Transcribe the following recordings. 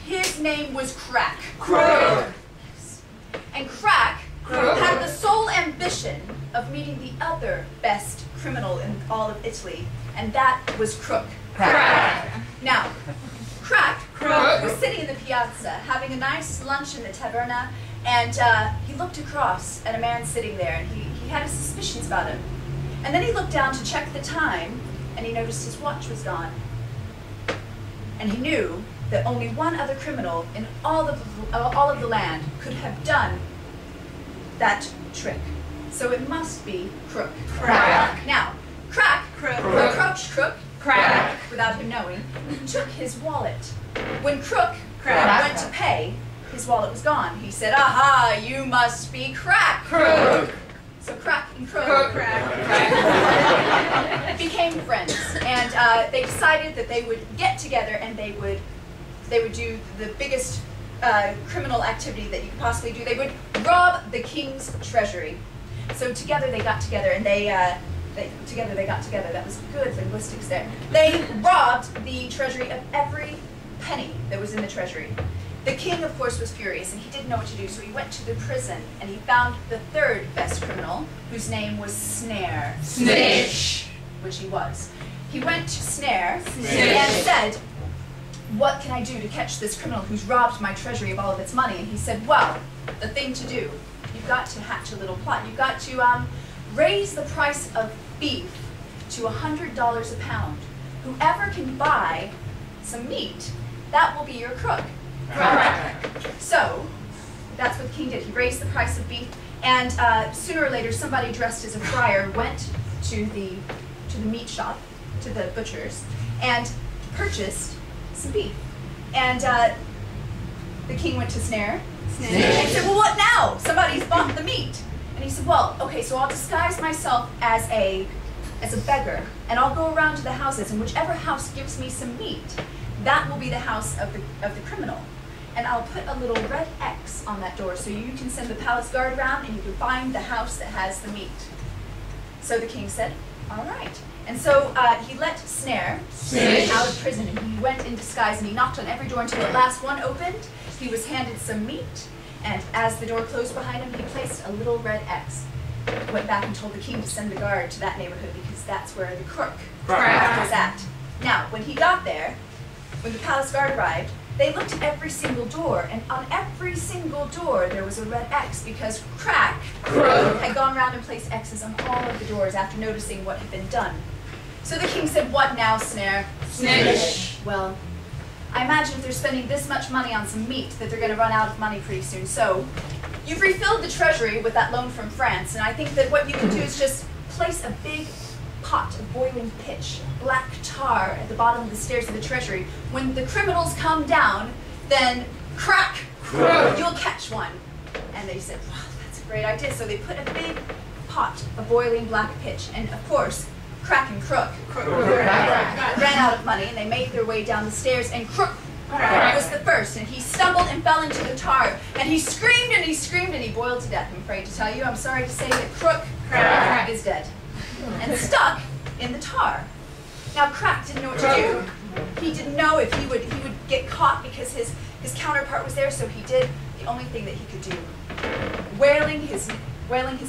His name was Crack. Crook. And Crack had the sole ambition of meeting the other best criminal in all of Italy, and that was Crook. Now, Crack was sitting in the piazza having a nice lunch in the taverna, and he looked across at a man sitting there, and he had his suspicions about him. And then he looked down to check the time, and he noticed his watch was gone. And he knew that only one other criminal in all of the land could have done that trick. So it must be Crook. Now, Crack approached Crook, without him knowing, took his wallet. When Crook went to pay, his wallet was gone. He said, "Aha, you must be Crack." So Crack and Crook became friends, and they decided that they would get together and they would do the biggest criminal activity that you could possibly do. They would rob the king's treasury. So together they got together, and that was good linguistics there. They robbed the treasury of every penny that was in the treasury. The king, of course, was furious, and he didn't know what to do, so he went to the prison, and he found the third best criminal, whose name was Snare. Which he was. He went to Snare and said, "What can I do to catch this criminal who's robbed my treasury of all of its money?" And he said, "Well, the thing to do, you've got to hatch a little plot. You've got to raise the price of beef to $100 a pound. Whoever can buy some meat, that will be your crook." So that's what the king did. He raised the price of beef, and sooner or later somebody dressed as a friar went to the meat shop, to the butcher's, and purchased some beef. And the king went to Snare and said, "Well, what now? Somebody's bought the meat." And he said, "Well, okay, so I'll disguise myself as a beggar, and I'll go around to the houses, and whichever house gives me some meat, that will be the house of the criminal. And I'll put a little red X on that door, so you can send the palace guard around and you can find the house that has the meat." So the king said, "All right." And so he let Snare out of prison, and he went in disguise, and he knocked on every door until at last one opened. He was handed some meat, and as the door closed behind him, he placed a little red X. Went back and told the king to send the guard to that neighborhood because that's where the crook was at. Now, when he got there, when the palace guard arrived, they looked at every single door, and on every single door there was a red X because Crack had gone around and placed X's on all of the doors after noticing what had been done. So the king said, "What now, Snare?" "Well, I imagine if they're spending this much money on some meat that they're going to run out of money pretty soon. So you've refilled the treasury with that loan from France, and I think that what you can do is just place a big pot of boiling pitch, black tar at the bottom of the stairs of the treasury. When the criminals come down, then Crack, you'll catch one." And they said, "Wow, that's a great idea." So they put a big pot of boiling black pitch, and of course, Crack and Crook ran out of money, and they made their way down the stairs, and Crook was the first, and he stumbled and fell into the tar, and he screamed and he screamed and he boiled to death. I'm afraid to tell you, I'm sorry to say that Crook is dead and stuck in the tar. Now Crack didn't know what to do. He didn't know if he would get caught because his counterpart was there, so he did the only thing that he could do. Wailing his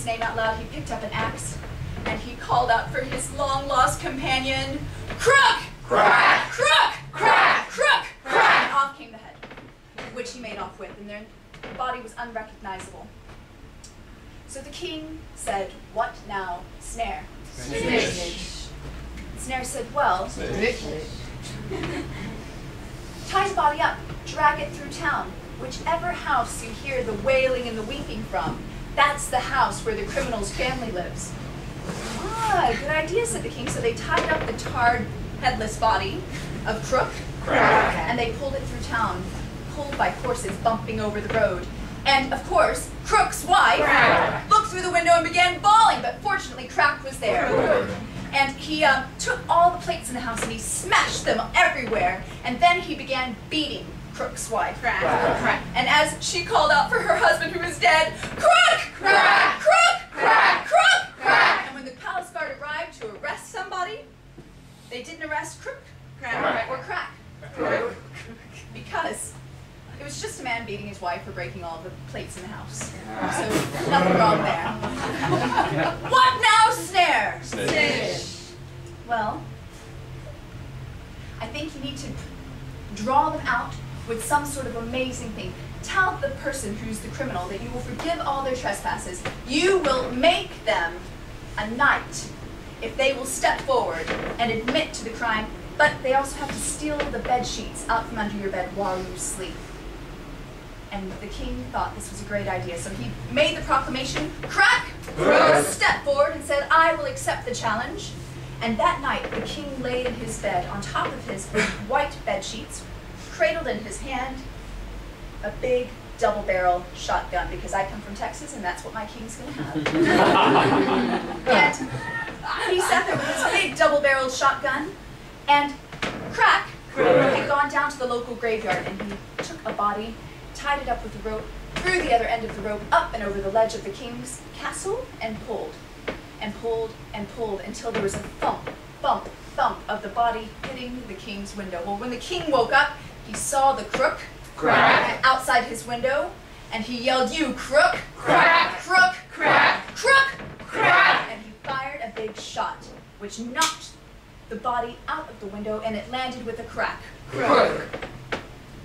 name out loud, he picked up an axe and he called out for his long-lost companion, "Crook! Crook! Crook! Crook!" And off came the head, which he made off with, and the body was unrecognizable. So the king said, "What now, Snare?" Snare said, "Well, tie the body up, drag it through town. Whichever house you hear the wailing and the weeping from, that's the house where the criminal's family lives." "Ah, good idea," said the king. So they tied up the tarred, headless body of Crook, and they pulled it through town, pulled by horses bumping over the road. And of course, Crook's wife looked through the window and began bawling, but fortunately Crack was there. And he took all the plates in the house and he smashed them everywhere, and then he began beating Crook's wife. And as she called out for her husband who was dead, "Crook! Crook! Crook! Crook! And when the palace guard arrived to arrest somebody, they didn't arrest Crook or Crack. Because It was just a man beating his wife for breaking all the plates in the house. So nothing wrong there. What now, Snare? Snare. Well, I think you need to draw them out with some sort of amazing thing. Tell the person who's the criminal that you will forgive all their trespasses. You will make them a knight if they will step forward and admit to the crime, but they also have to steal the bed sheets out from under your bed while you sleep. And the king thought this was a great idea, so he made the proclamation, Crook stepped forward and said, I will accept the challenge. And that night, the king lay in his bed on top of his white bed sheets, cradled in his hand a big double-barrel shotgun, because I come from Texas and that's what my king's gonna have. And he sat there with his big double-barreled shotgun, and Crook had gone down to the local graveyard, and he took a body, tied it up with a rope, threw the other end of the rope up and over the ledge of the king's castle, and pulled, and pulled, and pulled until there was a thump, thump, thump of the body hitting the king's window. Well, when the king woke up, he saw the Crook outside his window, and he yelled, "You crook! Crook! Crook! Crook! Crook! Crook!" And he fired a big shot, which knocked the body out of the window, and it landed with a crack. Crook.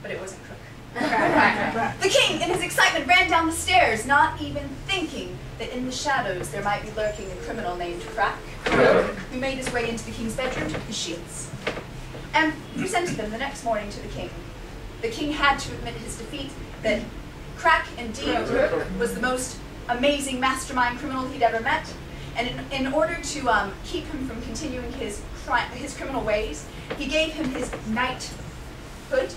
But it wasn't Crook. The king, in his excitement, ran down the stairs, not even thinking that in the shadows there might be lurking a criminal named Crook, who made his way into the king's bedroom, took the sheets, and presented them the next morning to the king. The king had to admit his defeat, that Crook indeed was the most amazing mastermind criminal he'd ever met, and in order to keep him from continuing his criminal ways, he gave him his knighthood,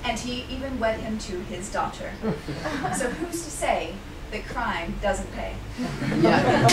and he even wed him to his daughter. So who's to say that crime doesn't pay? Yeah.